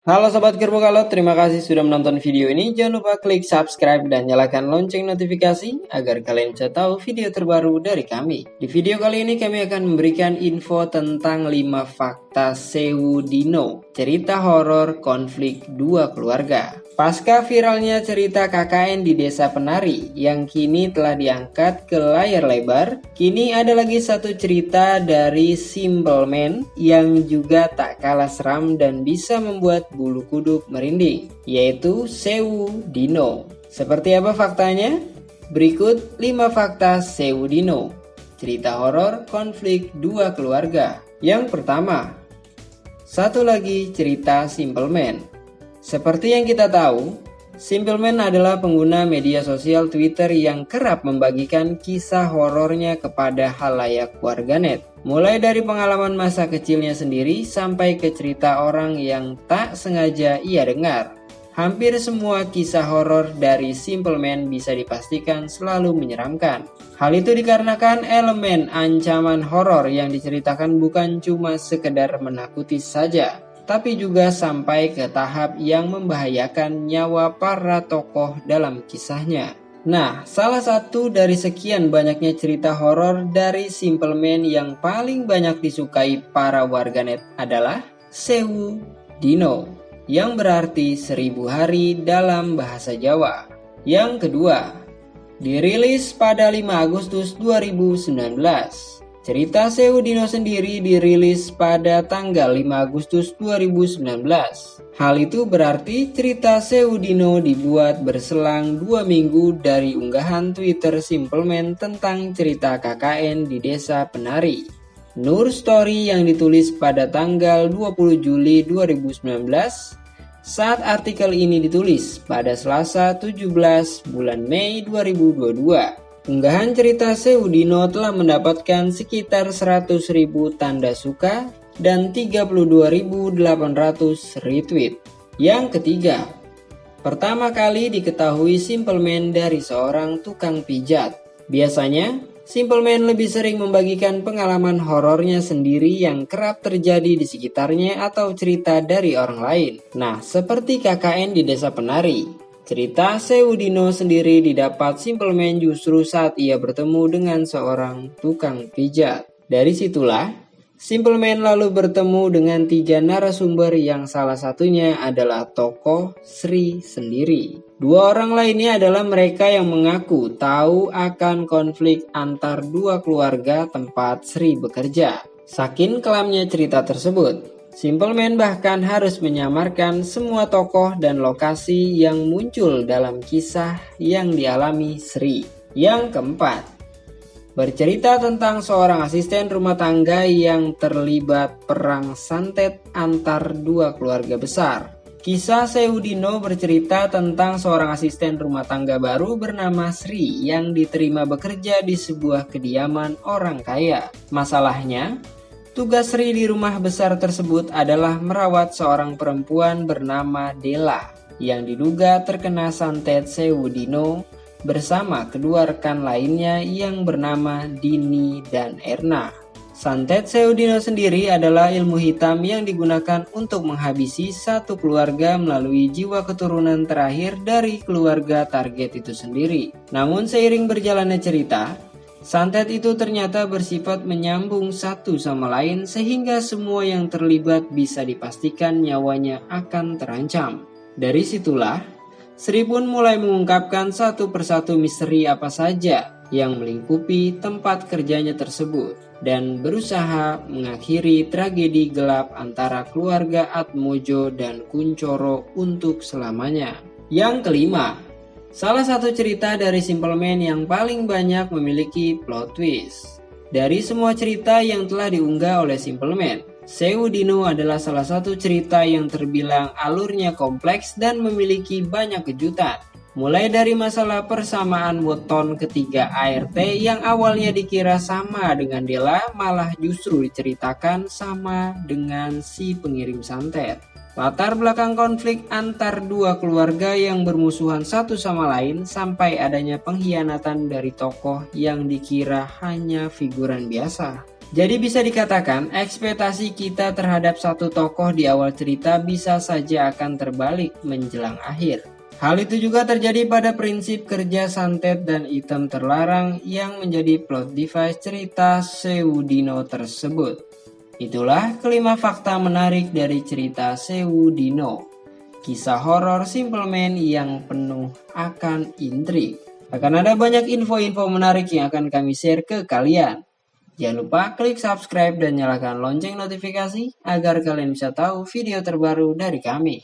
Halo Sobat Gerbokalo, terima kasih sudah menonton video ini. Jangan lupa klik subscribe dan nyalakan lonceng notifikasi agar kalian bisa tahu video terbaru dari kami. Di video kali ini kami akan memberikan info tentang 5 fakta Sewu Dino, cerita horor konflik dua keluarga. Pasca viralnya cerita KKN di Desa Penari yang kini telah diangkat ke layar lebar, kini ada lagi satu cerita dari Simple Man yang juga tak kalah seram dan bisa membuat bulu kuduk merinding, yaitu Sewu Dino. Seperti apa faktanya? Berikut 5 fakta Sewu Dino, cerita horor konflik dua keluarga. Yang pertama, satu lagi cerita Simple Man. Seperti yang kita tahu, Simple Man adalah pengguna media sosial Twitter yang kerap membagikan kisah horornya kepada halayak warganet. Mulai dari pengalaman masa kecilnya sendiri sampai ke cerita orang yang tak sengaja ia dengar. Hampir semua kisah horor dari Simple Man bisa dipastikan selalu menyeramkan. Hal itu dikarenakan elemen ancaman horor yang diceritakan bukan cuma sekedar menakuti saja, tapi juga sampai ke tahap yang membahayakan nyawa para tokoh dalam kisahnya. Nah, salah satu dari sekian banyaknya cerita horor dari Simple Man yang paling banyak disukai para warganet adalah Sewu Dino, yang berarti 1000 hari dalam bahasa Jawa. Yang kedua, dirilis pada 5 Agustus 2019. Cerita Sewu Dino sendiri dirilis pada tanggal 5 Agustus 2019. Hal itu berarti cerita Sewu Dino dibuat berselang 2 minggu dari unggahan Twitter Simple Man tentang cerita KKN di Desa Penari. Nur Story yang ditulis pada tanggal 20 Juli 2019 saat artikel ini ditulis pada Selasa 17 bulan Mei 2022. Unggahan cerita Sewu Dino telah mendapatkan sekitar 100.000 tanda suka dan 32.800 retweet. Yang ketiga, pertama kali diketahui Simple Man dari seorang tukang pijat. Biasanya, Simple Man lebih sering membagikan pengalaman horornya sendiri yang kerap terjadi di sekitarnya atau cerita dari orang lain. Nah, seperti KKN di Desa Penari. Cerita Sewu Dino sendiri didapat Simple Man justru saat ia bertemu dengan seorang tukang pijat. Dari situlah, Simple Man lalu bertemu dengan 3 narasumber yang salah satunya adalah tokoh Sri sendiri. 2 orang lainnya adalah mereka yang mengaku tahu akan konflik antar 2 keluarga tempat Sri bekerja. Saking kelamnya cerita tersebut, Simple Man bahkan harus menyamarkan semua tokoh dan lokasi yang muncul dalam kisah yang dialami Sri. Yang keempat, bercerita tentang seorang asisten rumah tangga yang terlibat perang santet antar 2 keluarga besar. Kisah Sewu Dino bercerita tentang seorang asisten rumah tangga baru bernama Sri yang diterima bekerja di sebuah kediaman orang kaya. Masalahnya, tugas Sri di rumah besar tersebut adalah merawat seorang perempuan bernama Della yang diduga terkena santet Sewu Dino bersama kedua rekan lainnya yang bernama Dini dan Erna. Santet Sewu Dino sendiri adalah ilmu hitam yang digunakan untuk menghabisi satu keluarga melalui jiwa keturunan terakhir dari keluarga target itu sendiri. Namun seiring berjalannya cerita, santet itu ternyata bersifat menyambung satu sama lain sehingga semua yang terlibat bisa dipastikan nyawanya akan terancam. Dari situlah, Sri pun mulai mengungkapkan satu persatu misteri apa saja yang melingkupi tempat kerjanya tersebut dan berusaha mengakhiri tragedi gelap antara keluarga Atmojo dan Kuncoro untuk selamanya. Yang kelima, salah satu cerita dari Simple Man yang paling banyak memiliki plot twist. Dari semua cerita yang telah diunggah oleh Simple Man, Sewu Dino adalah salah satu cerita yang terbilang alurnya kompleks dan memiliki banyak kejutan. Mulai dari masalah persamaan weton ketiga ART yang awalnya dikira sama dengan Della malah justru diceritakan sama dengan si pengirim santet. Latar belakang konflik antar 2 keluarga yang bermusuhan satu sama lain sampai adanya pengkhianatan dari tokoh yang dikira hanya figuran biasa. Jadi bisa dikatakan ekspektasi kita terhadap satu tokoh di awal cerita bisa saja akan terbalik menjelang akhir. Hal itu juga terjadi pada prinsip kerja santet dan item terlarang yang menjadi plot device cerita Sewu Dino tersebut. Itulah kelima fakta menarik dari cerita Sewu Dino. Kisah horor Simple Man yang penuh akan intrik. Akan ada banyak info-info menarik yang akan kami share ke kalian. Jangan lupa klik subscribe dan nyalakan lonceng notifikasi agar kalian bisa tahu video terbaru dari kami.